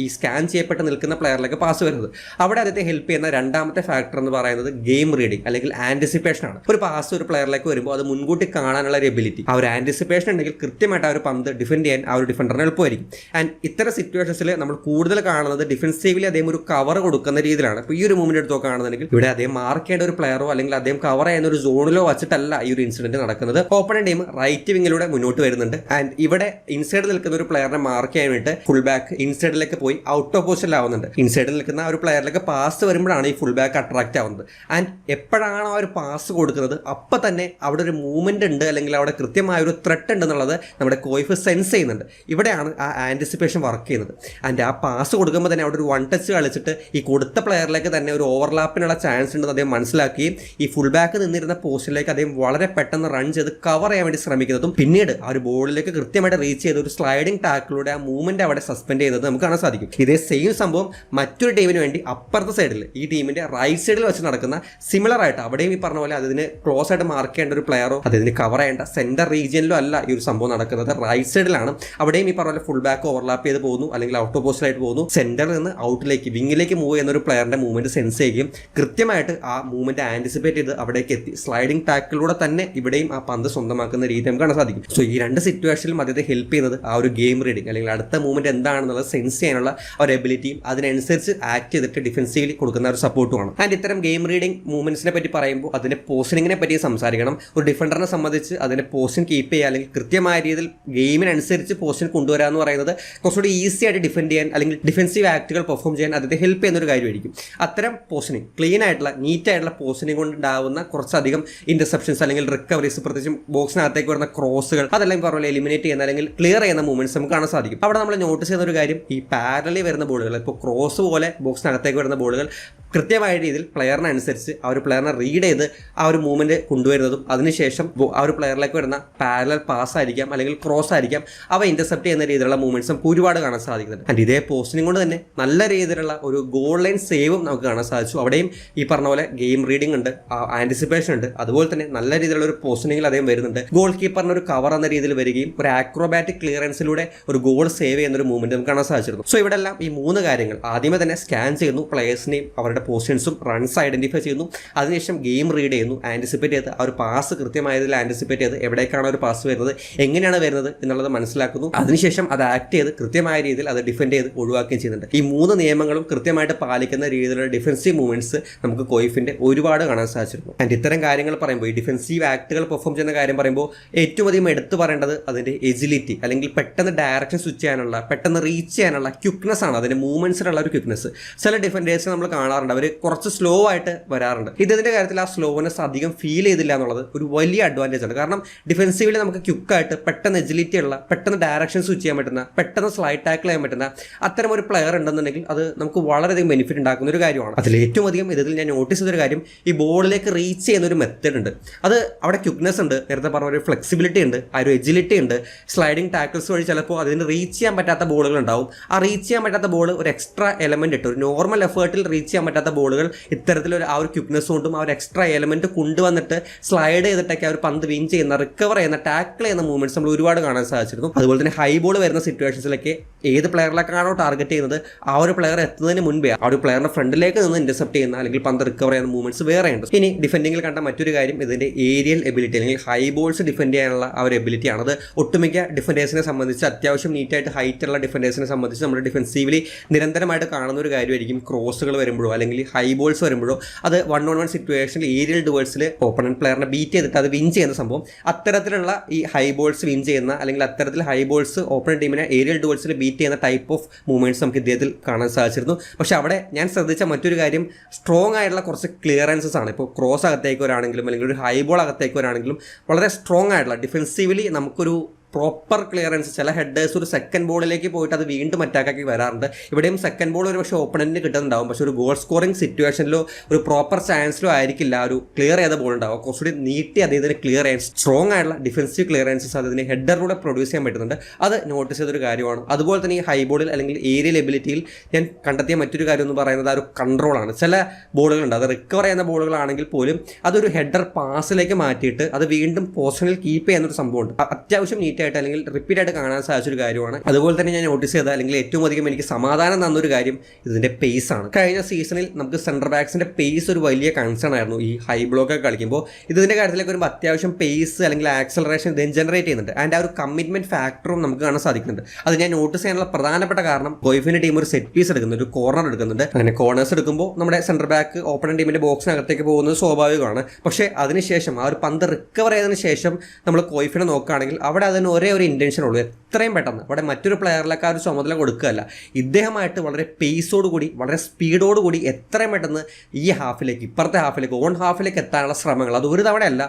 ഈ സ്കാൻ ചെയ്യപ്പെട്ട് നിൽക്കുന്ന പ്ലെയറിലേക്ക് പാസ് വരുന്നത്. അവിടെ അദ്ദേഹത്തെ ഹെൽപ്പ് ചെയ്യുന്ന രണ്ടാമത്തെ ഫാക്ടർ എന്ന് പറയുന്നത് ഗെയിം റീഡിംഗ് അല്ലെങ്കിൽ ആന്റിസിപ്പേഷൻ ആണ്. ഒരു പാസ് ഒരു പ്ലെയറിലേക്ക് വരുമ്പോൾ അത് മുൻകൂട്ടി കാണാനുള്ള ഒരു എബിലിറ്റി, ആ ഒരു ആന്റിസിപ്പേഷൻ ഉണ്ടെങ്കിൽ കൃത്യമായിട്ട് ആ ഒരു പന്ത് ഡിഫെൻഡ് ചെയ്യാൻ ആ ഒരു ഡിഫൻഡറിന് എളുപ്പമായിരിക്കും. ആൻഡ് ഇത്തരം സിറ്റുവേഷൻസിൽ നമ്മൾ കൂടുതൽ കാണുന്നത് ഡിഫൻസീവ്ലി അദ്ദേഹം ഒരു കവർ കൊടുക്കുന്ന രീതിയിലാണ്. ഇപ്പോൾ ഈ ഒരു മൂവ്മെന്റ് എടുത്തോ കാണുന്നുണ്ടെങ്കിൽ ഇവിടെ അദ്ദേഹം മാർക്ക് ചെയ്യേണ്ട ഒരു പ്ലെയറോ അല്ലെങ്കിൽ അദ്ദേഹം കവർ ചെയ്യുന്ന ഒരു സോണിലോ വെച്ചിട്ടല്ല ഈ ഒരു ഇൻസിഡന്റ് നടക്കുന്നത്. ഓപ്പണന്റ് ടീം റൈറ്റ് വിങ്ങിലൂടെ മുന്നോട്ട് വരുന്നുണ്ട്. ആൻഡ് ഇവിടെ ഇൻസൈഡിൽ നിൽക്കുന്ന ഒരു പ്ലെയറിനെ മാർക്ക് ചെയ്യാൻ വേണ്ടിയിട്ട് ഫുൾ ബാക്ക് ഇൻസൈഡിലേക്ക് പോയി ഔട്ട് ഓഫ് പൊസിഷനിലാവുന്നുണ്ട്. ഇൻസൈഡിൽ നിൽക്കുന്ന ഒരു പ്ലെയറിലേക്ക് പാസ് വരുമ്പോഴാണ് ഈ ഫുൾ ബാക്ക് അട്രാക്ട് ആവുന്നത്. ആൻഡ് എപ്പോഴാണ് ആ ഒരു പാസ് കൊടുക്കുന്നത് അപ്പം തന്നെ അവിടെ ഒരു മൂവ്മെന്റ് ഉണ്ട് അല്ലെങ്കിൽ അവിടെ കൃത്യമായ ഒരു ത്രെട്ട് ഉണ്ടെന്നുള്ളത് നമ്മുടെ കോയിഫ് സെൻസ് ചെയ്യുന്നുണ്ട്. ഇവിടെയാണ് ആ ആന്റിസിപ്പേഷൻ വർക്ക് ചെയ്യുന്നത്. ആൻഡ് ആ പാസ് കൊടുക്കുമ്പോൾ തന്നെ അവിടെ ഒരു വൺ ടച്ച് കളിച്ചിട്ട് ഈ കൊടുത്ത പ്ലെയറിലേക്ക് തന്നെ ഒരു ഓവർലാപ്പിനുള്ള ചാൻസ് ഉണ്ടെന്ന് അദ്ദേഹം മനസ്സിലാക്കുകയും ഈ ഫുൾ ബാക്ക് നിന്നിരുന്ന പോസ്റ്റിലേക്ക് അദ്ദേഹം വളരെ പെട്ടെന്ന് റൺ ചെയ്ത് കവർ ചെയ്യാൻ വേണ്ടി ശ്രമിക്കുന്നതും പിന്നീട് ആ ഒരു ബോളിലേക്ക് കൃത്യമായിട്ട് റീച്ച് ചെയ്ത് ഒരു സ്ലൈഡിംഗ് ടാക്കിലൂടെ ആ മൂവ്മെന്റ് അവിടെ സസ്പെൻഡ് ചെയ്യുന്നത് നമുക്ക് കാണാൻ സാധിക്കും. ഇതേ സെയിം സംഭവം മറ്റൊരു ടീമിന് വേണ്ടി അപ്പുറത്തെ സൈഡിൽ ഈ ടീമിന്റെ റൈറ്റ് സൈഡിൽ വെച്ച് നടക്കുന്ന സിമിലർ ആയിട്ട് അവിടെയും ഈ പറഞ്ഞ പോലെ അതിന് ക്ലോസ് ആയിട്ട് മാർക്ക് ചെയ്യേണ്ട ഒരു പ്ലെയറോ അതിന് കവർ ചെയ്യേണ്ട സെന്റർ റീജിയനിലോ അല്ല ഈ ഒരു സംഭവം നടക്കുന്നത്, റൈറ്റ് സൈഡിലാണ്. അവിടെയും ഈ പറഞ്ഞ പോലെ ഫുൾ ബാക്ക് ഓവർലാപ്പ് ചെയ്ത് പോകുന്നു അല്ലെങ്കിൽ ഔട്ട് ഓഫ് പോസ്റ്റിലായിട്ട് പോകുന്നു. സെന്ററിൽ നിന്ന് ഔട്ടിലേക്ക് വിങ്ങിലേക്ക് മൂവ് ചെയ്യുന്ന ഒരു പ്ലെയറിന്റെ മൂവ്മെന്റ് സെൻസ് ചെയ്യുകയും കൃത്യമായിട്ട് ആ മൂവ്മെന്റ് ആന്റിസിപ്പേറ്റ് ചെയ്ത് അവിടേക്ക് എത്തി സ്ലൈഡിംഗ് ടാക്കിലൂടെ തന്നെ ഇവിടെയും ആ പന്ത് സ്വന്തമാക്കുന്ന രീതി നമുക്ക് കാണാൻ സാധിക്കും. സോ ഈ രണ്ട് സിറ്റുവേഷനിലും അദ്ദേഹത്തെ ഹെൽപ്പ് ചെയ്യുന്നത് ആ ഒരു ഗെയിം റീഡിംഗ് അല്ലെങ്കിൽ അടുത്ത മൂവ്മെന്റ് എന്താണെന്നുള്ളത് സെൻസ് ചെയ്യാനുള്ള ഒരു എബിലിറ്റിയും അതിനനുസരിച്ച് ആക്ട് ചെയ്തിട്ട് ഡിഫൻസീവ്ലി കൊടുക്കുന്ന ഒരു സപ്പോർട്ടുമാണ്. ആൻഡ് ഇത്തരം ഗെയിം റീഡിംഗ് മൂവ്മെന്റ്സിനെ പറ്റി പറയുമ്പോൾ അതിന്റെ പോസിനിങ്ങിനെ പറ്റി സംസാരിക്കണം. ഒരു ഡിഫൻഡറിനെ സംബന്ധിച്ച് അതിന്റെ പോസിഷൻ കീപ്പ് ചെയ്യുക അല്ലെങ്കിൽ കൃത്യമായ രീതിയിൽ ഗെയിമിനനുസരിച്ച് പോസിഷൻ കൊണ്ടുവരിക എന്ന് പറയുന്നത് കുറച്ചുകൂടി ഈസി ആയിട്ട് ഡിഫെൻഡ് ചെയ്യാൻ അല്ലെങ്കിൽ ഡിഫൻസീവ് ആക്ടുകൾ പെർഫോം ചെയ്യാൻ അദ്ദേഹത്തെ ഹെൽപ്പ് ചെയ്യുന്ന ഒരു കാര്യമായിരിക്കും. അത്തരം പോസിനിങ് ക്ലീൻ ആയിട്ടുള്ള നീറ്റ് ആയിട്ടുള്ള പോസിനിങ് കൊണ്ടുണ്ടാവുന്ന കുറച്ചധികം ഇന്റർസെപ്ഷൻസ് അല്ലെങ്കിൽ റിക്കവറീസ്, പ്രത്യേകിച്ചും ബോക്സിനകത്തേക്ക് വരുന്ന ക്രോസുകൾ, അതെല്ലാം പറഞ്ഞ എലിമിനേറ്റ് ചെയ്യുന്ന അല്ലെങ്കിൽ ക്ലിയർ ചെയ്യുന്ന മൂവ്മെന്റ്സ് നമുക്ക് കാണാൻ സാധിക്കും. അവിടെ നമ്മൾ നോട്ടീസ് ചെയ്യുന്ന ഒരു കാര്യം, ഈ പാരലി വരുന്ന ബോളുകൾ, ഇപ്പോൾ ക്രോസ് പോലെ ബോക്സിനകത്തേക്ക് വരുന്ന ബോളുകൾ കൃത്യമായ രീതിയിൽ പ്ലെയറിനനുസരിച്ച് ആ ഒരു പ്ലെയറിനെ റീഡ് ചെയ്ത് ആ ഒരു മൂവ്മെന്റ് കൊണ്ടുവരുന്നതും അതിനുശേഷം ആ ഒരു പ്ലെയറിലേക്ക് വരുന്ന പാരലൽ പാസ് ആയിരിക്കാം അല്ലെങ്കിൽ ക്രോസ് ആയിരിക്കാം അവ ഇന്റർസെപ്റ്റ് ചെയ്യുന്ന രീതിയിലുള്ള മൂവ്മെന്റ്സ് നമുക്ക് ഒരുപാട് കാണാൻ സാധിക്കുന്നുണ്ട്. ആൻഡ് ഇതേ പോസ്റ്റിംഗ് കൊണ്ട് തന്നെ നല്ല രീതിയിലുള്ള ഒരു ഗോൾ ലൈൻ സേവും നമുക്ക് കാണാൻ സാധിച്ചു. അവിടെയും ഈ പറഞ്ഞ പോലെ ഗെയിം റീഡിംഗ് ഉണ്ട്, ആന്റിസിപ്പേഷൻ ഉണ്ട്, അതുപോലെ തന്നെ നല്ല രീതിയിലുള്ള ഒരു പോസ്റ്റിംഗിൽ അദ്ദേഹം വരുന്നുണ്ട്. ഗോൾ കീപ്പറിന് ഒരു കവർ എന്ന രീതിയിൽ വരികയും ഒരു ആക്രോബാറ്റിക് ക്ലിയറൻസിലൂടെ ഒരു ഗോൾ സേവ് ചെയ്യുന്ന ഒരു മൂവ്മെന്റ് നമുക്ക് കാണാൻ സാധിച്ചിരുന്നു. സോ ഇവിടെ എല്ലാം ഈ മൂന്ന് കാര്യങ്ങൾ ആദ്യമേ തന്നെ സ്കാൻ ചെയ്യുന്നു, പ്ലേയേഴ്സിനെയും അവരുടെ പൊസിഷൻസും റൺസ് ഐഡന്റിഫൈ ചെയ്യുന്നു, അതിനുശേഷം ഗെയിം റീഡ് ചെയ്യുന്നു, ആന്റിസിപ്പേറ്റ് ചെയ്ത് ആ ഒരു പാസ് കൃത്യമായതിൽ ആന്റിസിപ്പേറ്റ് ചെയ്ത് എവിടേക്കാണ് ഒരു പാസ് വരുന്നത്, എങ്ങനെയാണ് വരുന്നത് എന്നുള്ളത് മനസ്സിലാക്കുന്നു, അതിനുശേഷം അത് ആക്ട് ചെയ്ത് കൃത്യമായ രീതിയിൽ അത് ഡിഫെൻഡ് ചെയ്ത് ഒഴിവാക്കുകയും ചെയ്യുന്നുണ്ട്. ഈ മൂന്ന് നിയമങ്ങളും കൃത്യമായിട്ട് പാലിക്കുന്ന രീതിയിലുള്ള ഡിഫൻസീവ് മൂവ്മെന്റ്സ് നമുക്ക് കോയിഫിന്റെ ഒരുപാട് കാണാൻ സാധിച്ചിരുന്നു. ആൻഡ് ഇത്തരം കാര്യങ്ങൾ പറയുമ്പോൾ ഈ ഡിഫൻസീവ് ആക്ടുകൾ പെർഫോം ചെയ്യുന്ന കാര്യം പറയുമ്പോൾ ഏറ്റവും അധികം എടുത്തു പറയേണ്ടത് അതിന്റെ എജിലിറ്റി അല്ലെങ്കിൽ പെട്ടെന്ന് ഡയറക്ഷൻ സ്വിച്ച് ചെയ്യാനുള്ള, പെട്ടെന്ന് റീച്ച് ചെയ്യാനുള്ള ക്വിക്നെസ് ആണ്. അതിന്റെ മൂവ്മെന്റ്സിലുള്ള ഒരു ക്വിക്നെസ്. ചില ഡിഫൻഡേഴ്സ് നമ്മൾ കാണാറുണ്ട്, അവർ കുറച്ച് സ്ലോ ആയിട്ട് വരാറുണ്ട്. ഇതിന്റെ കാര്യത്തിൽ ആ സ്ലോനെസ് അധികം ഫീൽ ചെയ്തില്ല എന്നുള്ളത് ഒരു വലിയ അഡ്വാൻറ്റേജ് ആണ്. കാരണം ഡിഫൻസീവിൽ നമുക്ക് ക്വിക്കായിട്ട് പെട്ടെന്ന് എജിലിറ്റി ഉള്ള, പെട്ടെന്ന് ഡയറക്ഷൻ സ്വിച്ച് ചെയ്യാൻ പറ്റുന്ന, പെട്ടെന്ന് സ്ലൈഡ് ടാക്കിൾ ചെയ്യാൻ പറ്റുന്ന അത്തരം ഒരു പ്ലെയർ ഉണ്ടെന്നുണ്ടെങ്കിൽ അത് നമുക്ക് വളരെയധികം ബെനിഫിറ്റ് ഉണ്ടാക്കുന്ന ഒരു കാര്യമാണ്. അതിൽ ഏറ്റവും അധികം ഇതിൽ ഞാൻ നോട്ടീസ് ചെയ്തൊരു കാര്യം, ഈ ബോളിലേക്ക് റീച്ച് ചെയ്യുന്ന ഒരു മെത്തേഡ് ഉണ്ട്. അത് അവിടെ ക്വിക്നെസ് ഉണ്ട്, നേരത്തെ പറഞ്ഞ ഒരു ഫ്ലെക്സിബിലിറ്റി ഉണ്ട്, ആ ഒരു എജിലിറ്റി ഉണ്ട്. സ്ലൈഡിംഗ് ടാക്കിൾസ് വഴി ചിലപ്പോൾ അതിന് റീച്ച് ചെയ്യാൻ പറ്റാത്ത ബോളുകൾ ഉണ്ടാവും. ആ റീച്ച് ചെയ്യാൻ പറ്റാത്ത ബോൾ ഒരു എക്സ്ട്രാ എലമെന്റ് ഇട്ട്, ഒരു നോർമൽ എഫേർട്ടിൽ റീച്ച് ചെയ്യാൻ പറ്റാത്ത ബോളുകൾ ഇത്തരത്തിലൊരു ആ ഒരു ക്വിക്നെസ് കൊണ്ടും ആ ഒരു എക്സ്ട്രാ എലമെന്റ് കൊണ്ടുവന്നിട്ട് സ്ലൈഡ് ചെയ്തിട്ടൊക്കെ ആ ഒരു പന്ത് വിൻ ചെയ്യുന്ന, റിക്കവർ ചെയ്യുന്ന, ടാക്കിൾ ചെയ്യുന്ന മൂവ്മെന്റ്സ് നമ്മൾ ഒരുപാട് കാണാൻ സാധിച്ചിരുന്നു. അതുപോലെ തന്നെ ഹൈ ബോൾ വരുന്ന സിറ്റുവേഷൻസിലൊക്കെ ഏത് പ്ലെയറിലേക്കാണോ ടാർഗറ്റ് ചെയ്യുന്നത് ആ ഒരു പ്ലെയർ എത്തുന്നതിന് മുൻപേ ആ ഒരു പ്ലെയറിന്റെ ഫ്രണ്ടിലേക്ക് നിന്ന് ഇന്റർസെപ്റ്റ് ചെയ്യുന്ന അല്ലെങ്കിൽ പന്ത് റിക്കവർ ചെയ്യുന്ന മൂവ്മെന്റ്സ് വേറെ ഉണ്ട്. ഇനി ഡിഫെൻഡിങ്ങിൽ കണ്ട മറ്റൊരു കാര്യം ഇതിന്റെ ഏരിയൽ എബിലിറ്റി അല്ലെങ്കിൽ ഹൈ ബോൾസ് ഡിഫെൻഡ് ചെയ്യാനുള്ള ആ ഒരു എബിലിറ്റി ആണ്. അത് ഒട്ടുമിക്ക ഡിഫൻഡേഴ്സിനെ സംബന്ധിച്ച്, അത്യാവശ്യം നീറ്റായിട്ട് ഹൈറ്റ് ഉള്ള ഡിഫൻഡേഴ്സിനെ സംബന്ധിച്ച് നമ്മുടെ ഡിഫൻസീവ്ലി നിരന്തരമായിട്ട് കാണുന്ന ഒരു കാര്യമായിരിക്കും ക്രോസുകൾ വരുമ്പോഴോ അല്ലെങ്കിൽ ഹൈ ബോൾസ് വരുമ്പോഴോ അത് 1-on-1 സിറ്റുവേഷനിൽ ഏരിയൽ ഡുവേഴ്സിൽ ഓപ്പണന്റ് പ്ലെയറിനെ ബീറ്റ് ചെയ്തിട്ട് അത് വിൻ ചെയ്യുന്ന സംഭവം. അത്തരത്തിലുള്ള ഈ ഹൈ ബോൾസ് വിൻ ചെയ്യുന്ന അല്ലെങ്കിൽ അത്തരത്തിൽ ഹൈ ബോൾസ് ഓപ്പണന്റ് ടീമിനെ ഏരിയൽ ഡുവേഴ്സിൽ ബീറ്റ് ചെയ്യുന്ന ടൈപ്പ് ഓഫ് മൂവ്മെന്റ്സ് നമുക്ക് ഇദ്ദേഹത്തിൽ കാണാൻ സാധിച്ചിരുന്നു. പക്ഷേ അവിടെ ഞാൻ ശ്രദ്ധിച്ച മറ്റൊരു കാര്യം, സ്ട്രോങ് ആയിട്ടുള്ള കുറച്ച് ക്ലിയറൻസസ് ആണ്. ഇപ്പോൾ ക്രോസ് അകത്തേക്ക് വരാണെങ്കിലും അല്ലെങ്കിൽ ഒരു ഹൈ ബോൾ അകത്തേക്ക് വരാണെങ്കിലും വളരെ സ്ട്രോങ് ആയിട്ടുള്ള ഡിഫൻസീവ്ലി നമുക്കൊരു പ്രോപ്പർ ക്ലിയറൻസ്. ചില ഹെഡേഴ്സ് ഒരു സെക്കൻഡ് ബോളിലേക്ക് പോയിട്ട് അത് വീണ്ടും അറ്റാക്കാക്കി വരാറുണ്ട്. ഇവിടെയും സെക്കൻഡ് ബോൾ ഒരു പക്ഷേ ഓപ്പണന്റിന് കിട്ടുന്നുണ്ടാവും, പക്ഷേ ഒരു ഗോൾ സ്കോറിംഗ് സിറ്റുവേഷനിലോ ഒരു പ്രോപ്പർ ചാൻസിലോ ആയിരിക്കില്ല ഒരു ക്ലിയർ ചെയ്ത ബോൾ ഉണ്ടാവും. കുറച്ചുകൂടി നീട്ടി അദ്ദേഹത്തിന് ക്ലിയർ ചെയ്യാൻ സ്ട്രോങ് ആയിട്ടുള്ള ഡിഫൻസീവ് ക്ലിയറൻസസ് അതിന് ഹെഡറിലൂടെ പ്രൊഡ്യൂസ് ചെയ്യാൻ പറ്റുന്നുണ്ട്. അത് നോട്ടീസ് ചെയ്തൊരു കാര്യമാണ്. അതുപോലെ തന്നെ ഈ ഹൈ ബോളിൽ അല്ലെങ്കിൽ ഏരിയൽ എബിലിറ്റിയിൽ ഞാൻ കണ്ടെത്തിയ മറ്റൊരു കാര്യം എന്ന് പറയുന്നത് ആ ഒരു കൺട്രോളാണ്. ചില ബോളുകളുണ്ട്, അത് റിക്കവർ ചെയ്യുന്ന ബോളുകളാണെങ്കിൽ പോലും അതൊരു ഹെഡർ പാസിലേക്ക് മാറ്റിയിട്ട് അത് വീണ്ടും പൊസിഷനിൽ കീപ്പ് ചെയ്യുന്നൊരു സംഭവമുണ്ട്. അത്യാവശ്യം നീറ്റായിട്ട് അല്ലെങ്കിൽ റിപ്പീറ്റ് ആയിട്ട് കാണാൻ സാധിച്ചൊരു കാര്യമാണ്. അതുപോലെ തന്നെ ഞാൻ നോട്ടീസ് ചെയ്ത അല്ലെങ്കിൽ ഏറ്റവും അധികം എനിക്ക് സമാധാനം തന്നൊരു കാര്യം ഇതിന്റെ പേസ് ആണ്. കഴിഞ്ഞ സീസണിൽ നമുക്ക് സെന്റർ ബാക്സിന്റെ പേസ് ഒരു വലിയ കൺസേൺ ആയിരുന്നു ഈ ഹൈ ബ്ലോക്ക് ഒക്കെ കളിക്കുമ്പോൾ. ഇതിന്റെ കാര്യത്തിലേക്ക് വരുമ്പോൾ അത്യാവശ്യം പേസ് അല്ലെങ്കിൽ ആക്സലറേഷൻ ഇതിന് ജനറേറ്റ് ചെയ്യുന്നുണ്ട്. ആൻഡ് ആ ഒരു കമ്മിറ്റ്മെന്റ് ഫാക്ടറും നമുക്ക് കാണാൻ സാധിക്കുന്നുണ്ട്. അത് ഞാൻ നോട്ടീസ് ചെയ്യാനുള്ള പ്രധാനപ്പെട്ട കാരണം ഗോയിഫിന്റെ ടീം ഒരു സെറ്റ് പീസ് എടുക്കുന്നുണ്ട്, ഒരു കോർണർ എടുക്കുന്നുണ്ട്. അങ്ങനെ കോർണേഴ്സ് എടുക്കുമ്പോൾ നമ്മുടെ സെന്റർ ബാക്ക് ഓപ്പണന്റ് ടീമിന്റെ ബോക്സിനകത്തേക്ക് പോകുന്നത് സ്വാഭാവികമാണ്. പക്ഷേ അതിനുശേഷം ആ ഒരു പന്ത് റിക്കവർ ചെയ്തതിനു ശേഷം നമ്മൾ കോയിഫിനെ നോക്കുകയാണെങ്കിൽ അവിടെ അതിന് ഒരേ ഒരു ഇന്റൻഷൻ ഉള്ളൂ, എത്രയും പെട്ടെന്ന് അവിടെ മറ്റൊരു പ്ലെയറിലേക്ക് ആ ഒരു ചുമതല കൊടുക്കുകയല്ല. ഇദ്ദേഹമായിട്ട് വളരെ പേസോടുകൂടി വളരെ സ്പീഡോടുകൂടി എത്രയും പെട്ടെന്ന് ഈ ഹാഫിലേക്ക് ഇപ്പുറത്തെ ഹാഫിലേക്ക് ഓൺ ഹാഫിലേക്ക് എത്താനുള്ള ശ്രമങ്ങൾ അത് ഒരു തവണയല്ല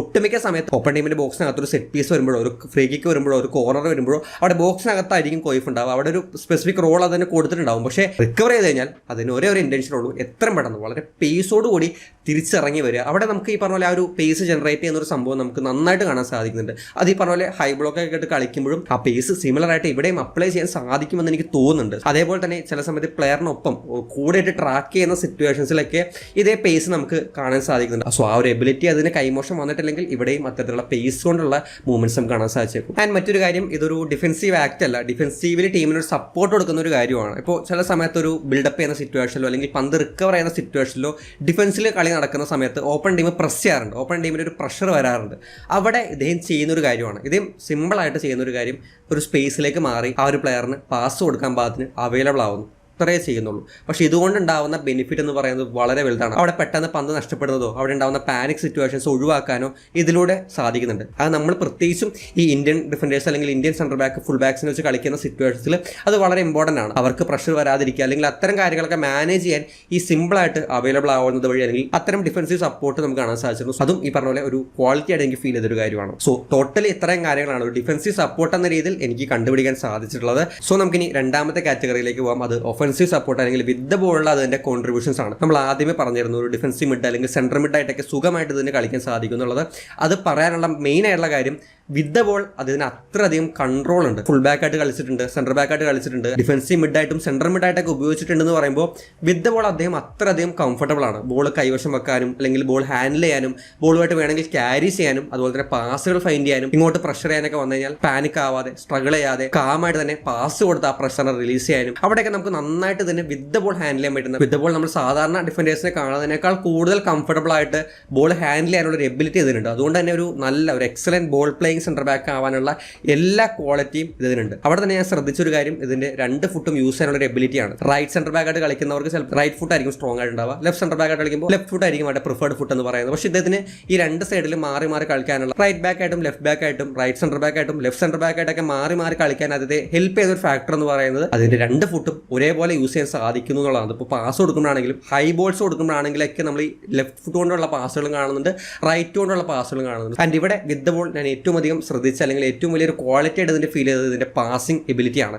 ഒട്ടുമിക്ക സമയത്ത് ഓപ്പൺ ടീമിന്റെ ബോക്സിനകത്ത് ഒരു സെറ്റ് പീസ് വരുമ്പോഴോ ഒരു ഫ്രീ കിക്ക് വരുമ്പോഴോ ഒരു കോർണർ വരുമ്പോഴോ അവിടെ ബോക്സിനകത്തായിരിക്കും കോയിഫ് ഉണ്ടാവും. അവിടെ ഒരു സ്പെസിഫിക് റോൾ അതിന് കൊടുത്തിട്ടുണ്ടാവും. പക്ഷേ റിക്കവർ ചെയ്ത് കഴിഞ്ഞാൽ അതിന് ഒരേ ഒരു ഇന്റൻഷൻ ഉള്ളൂ, എത്രയും പെട്ടെന്ന് വളരെ പേസോടുകൂടി തിരിച്ചിറങ്ങി വരിക. അവിടെ നമുക്ക് ഈ പറഞ്ഞ പോലെ ആ ഒരു പേസ് ജനറേറ്റ് ചെയ്യുന്ന ഒരു സംഭവം നമുക്ക് നന്നായിട്ട് കാണാൻ സാധിക്കുന്നുണ്ട്. അത് ഈ പറഞ്ഞ പോലെ ഹൈ ബ്ലോക്ക് ഒക്കെ ആയിട്ട് കളിക്കുമ്പോഴും ആ പേസ് സിമിലർ ആയിട്ട് ഇവിടെയും അപ്ലൈ ചെയ്യാൻ സാധിക്കുമെന്ന് എനിക്ക് തോന്നുന്നുണ്ട്. അതേപോലെ തന്നെ ചില സമയത്ത് പ്ലെയറിനൊപ്പം കൂടെയായിട്ട് ട്രാക്ക് ചെയ്യുന്ന സിറ്റുവേഷൻസിലൊക്കെ ഇതേ പേസ് നമുക്ക് കാണാൻ സാധിക്കുന്നുണ്ട്. സോ ആ ഒരു എബിലിറ്റി അതിന് കൈമോശം വന്നിട്ടില്ലെങ്കിൽ ഇവിടെയും അത്തരത്തിലുള്ള പേസ് കൊണ്ടുള്ള മൂവ്മെന്റ്സ് നമുക്ക് കാണാൻ സാധിച്ചേക്കും. ആൻഡ് മറ്റൊരു കാര്യം, ഇതൊരു ഡിഫൻസീവ് ആക്ട് അല്ല, ഡിഫൻസീവിൽ ടീമിനൊരു സപ്പോർട്ട് കൊടുക്കുന്ന ഒരു കാര്യമാണ്. ഇപ്പോൾ ചില സമയത്ത് ഒരു ബിൽഡപ്പ് ചെയ്യുന്ന സിറ്റുവേഷനിലോ അല്ലെങ്കിൽ പന്ത് റിക്കവർ ചെയ്യുന്ന സിറ്റുവേഷനിലോ ഡിഫൻസിൽ കളി നടക്കുന്ന സമയത്ത് ഓപ്പൺ ടീം പ്രസ് ചെയ്യാറുണ്ട്, ഓപ്പൺ ടീമിന് ഒരു പ്രഷർ വരാറുണ്ട്. അവിടെ ഇദ്ദേഹം ചെയ്യുന്നൊരു കാര്യമാണ്, ഇദ്ദേഹം സിമ്പിളായിട്ട് ചെയ്യുന്നൊരു കാര്യം, ഒരു സ്പേസിലേക്ക് മാറി ആ ഒരു പ്ലെയറിന് പാസ് കൊടുക്കാൻ പാകത്തിന് അവൈലബിൾ ആവുന്നു, അത്രേ ചെയ്യുന്നുള്ളൂ. പക്ഷേ ഇതുകൊണ്ടുണ്ടാവുന്ന ബെനിഫിറ്റ് എന്ന് പറയുന്നത് വളരെ വലുതാണ്. അവിടെ പെട്ടെന്ന് പന്ത് നഷ്ടപ്പെടുന്നതോ അവിടെ ഉണ്ടാവുന്ന പാനിക് സിറ്റുവേഷൻസ് ഒഴിവാക്കാനോ ഇതിലൂടെ സാധിക്കുന്നുണ്ട്. അത് നമ്മൾ പ്രത്യേകിച്ചും ഈ ഇന്ത്യൻ ഡിഫൻഡേഴ്സ് അല്ലെങ്കിൽ ഇന്ത്യൻ സെൻറ്റർ ബാക്ക് ഫുൾ ബാക്സിനെ വെച്ച് കളിക്കുന്ന സിറ്റുവേഷൻസിൽ അത് വളരെ ഇമ്പോർട്ടൻ്റ് ആണ്. അവർക്ക് പ്രഷർ വരാതിരിക്കുക അല്ലെങ്കിൽ അത്തരം കാര്യങ്ങളൊക്കെ മാനേജ് ചെയ്യാൻ ഈ സിമ്പിളായിട്ട് അവൈലബിൾ ആവുന്നത് വഴി അല്ലെങ്കിൽ അത്തരം ഡിഫൻസീവ് സപ്പോർട്ട് നമുക്ക് കാണാൻ സാധിച്ചിരുന്നു. അതും ഈ പറഞ്ഞ പോലെ ഒരു ക്വാളിറ്റി ആയിട്ട് എനിക്ക് ഫീൽ ചെയ്തൊരു കാര്യമാണ്. സോ ടോട്ടലി ഇത്രയും കാര്യങ്ങളാണ് ഒരു ഡിഫൻസീവ് സപ്പോർട്ട് എന്ന രീതിയിൽ എനിക്ക് കണ്ടുപിടിക്കാൻ സാധിച്ചിട്ടുള്ളത്. സോ നമുക്കിനി രണ്ടാമത്തെ കാറ്റഗറിയിലേക്ക് പോകാം. അത് ഒഫൻസീവ് സപ്പോർട്ട് അല്ലെങ്കിൽ വിത്ത് ദ ബോളുള്ള അതിന്റെ കോൺട്രിബ്യൂഷൻസ് ആണ്. നമ്മൾ ആദ്യമേ പറഞ്ഞിരുന്നു ഒരു ഡിഫൻസീവ് മിഡ് അല്ലെങ്കിൽ സെൻട്രൽ മിഡ് ആയിട്ടൊക്കെ സുഖമായിട്ട് ഇതിന് കളിക്കാൻ സാധിക്കും എന്നുള്ളത്. അത് പറയാനുള്ള മെയിൻ ആയിട്ടുള്ള കാര്യം വിത്ത് ദ ബോൾ അതിന് അത്രയധികം കൺട്രോൾ ഉണ്ട്. ഫുൾ ബാക്ക് ആയിട്ട് കളിച്ചിട്ടുണ്ട്, സെൻട്രൽ ബാക്ക് ആയിട്ട് കളിച്ചിട്ടുണ്ട്, ഡിഫൻസീവ് മിഡായിട്ടും സെൻട്രൽ മിഡായിട്ടൊക്കെ ഉപയോഗിച്ചിട്ടുണ്ടെന്ന് പറയുമ്പോൾ വിത്ത് ദ ബോൾ അദ്ദേഹം അത്രയധികം കംഫർട്ടബിൾ ആണ്. ബോൾ കൈവശം വെക്കാനും അല്ലെങ്കിൽ ബോൾ ഹാൻഡിൽ ചെയ്യാനും ബോളുമായിട്ട് വേണമെങ്കിൽ ക്യാരി ചെയ്യാനും അതുപോലെ തന്നെ പാസുകൾ ഫൈൻഡ് ചെയ്യാനും ഇങ്ങോട്ട് പ്രഷർ ചെയ്യാനൊക്കെ വന്നു കഴിഞ്ഞാൽ പാനിക് ആവാതെ സ്ട്രഗിൾ ചെയ്യാതെ കാമായിട്ട് തന്നെ പാസ് കൊടുത്ത് ആ പ്രഷറിനെ റിലീസ് ചെയ്യാനും അവിടെയൊക്കെ നമുക്ക് നന്നായിട്ട് തന്നെ വിത്ത് ദ ബോൾ ഹാൻഡിൽ ചെയ്യാൻ പറ്റുന്ന വിത്ത് ദ ബോൾ നമ്മൾ സാധാരണ ഡിഫൻഡേഴ്സിനെ കാണുന്നതിനേക്കാൾ കൂടുതൽ കംഫർട്ടബിൾ ആയിട്ട് ബോൾ ഹാൻഡിൽ ചെയ്യാനുള്ള ഒരു എബിലിറ്റി ഇതിനുണ്ട്. അതുകൊണ്ട് തന്നെ ഒരു നല്ല ഒരു excellent ball playing centre back ആവാനുള്ള എല്ലാ ക്വാളിറ്റിയും ഇതിനുണ്ട്. അവിടെ തന്നെ ഞാൻ ശ്രദ്ധിച്ചൊരു കാര്യം, ഇതിന്റെ രണ്ട് ഫുട്ടും യൂസ് ചെയ്യാനുള്ള ഒരു എബിലിറ്റിയാണ്. റൈറ്റ് സെൻറ്റർ ബാക്ക് ആയിട്ട് കളിക്കുന്നവർക്ക് ചിലപ്പോൾ റൈറ്റ് ഫുട്ട് ആയിരിക്കും സ്ട്രോങ് ആയിട്ട് ഉണ്ടാവുക, ലെഫ്റ്റ് സെൻറ്റർ ബാക്ക് ആയിട്ട് കളിക്കുമ്പോൾ ലെഫ്റ്റ് ഫുട്ട് ആയിരിക്കും അവിടെ പ്രിഫേർഡ് ഫുട്ട് എന്ന് പറയുന്നത്. പക്ഷേ ഇദ്ദേഹത്തിന് ഈ രണ്ട് സൈഡിൽ മാറി മാറി കളിക്കാനുള്ള റൈറ്റ് ബാക്ക് ആയിട്ടും ലെഫ്റ്റ് ബാക്ക് ആയിട്ടും റൈറ്റ് സെൻറ്റർ ബാക്ക് ആയിട്ടും ലെഫ്റ്റ് സെൻറ്റർ ബാക്ക് ആയിട്ടൊക്കെ മാറി മാറി കളിക്കാൻ അതിനെ ഹെൽപ്പ് ചെയ്തൊരു ഫാക്ടർ എന്ന് പറയുന്നത് അതിന്റെ രണ്ട് ഫുട്ടും ഒരേപോലെ യൂസ് ചെയ്യാൻ സാധിക്കുന്നു എന്നുള്ളതാണ്. ഇപ്പോൾ പാസ് കൊടുക്കുമ്പോഴാണെങ്കിലും ഹൈ ബോൾസ് കൊടുക്കുമ്പോഴാണെങ്കിലൊക്കെ നമ്മൾ ഈ ലെഫ്റ്റ് ഫുട്ട് കൊണ്ടുള്ള പാസുകളും കാണുന്നുണ്ട്, റൈറ്റ് കൊണ്ടുള്ള പാസുകളും കാണുന്നുണ്ട്. ആൻഡ് ഇവിടെ വിത്ത് ദ ബോൾ ഞാൻ ഏറ്റവും അധികം ശ്രദ്ധിച്ച അല്ലെങ്കിൽ ഏറ്റവും വലിയൊരു ക്വാളിറ്റി ആയിട്ട് ഇതിൻ്റെ ഫീൽ ചെയ്തത് ഇതിൻ്റെ പാസിംഗ് എബിലിറ്റിയാണ്.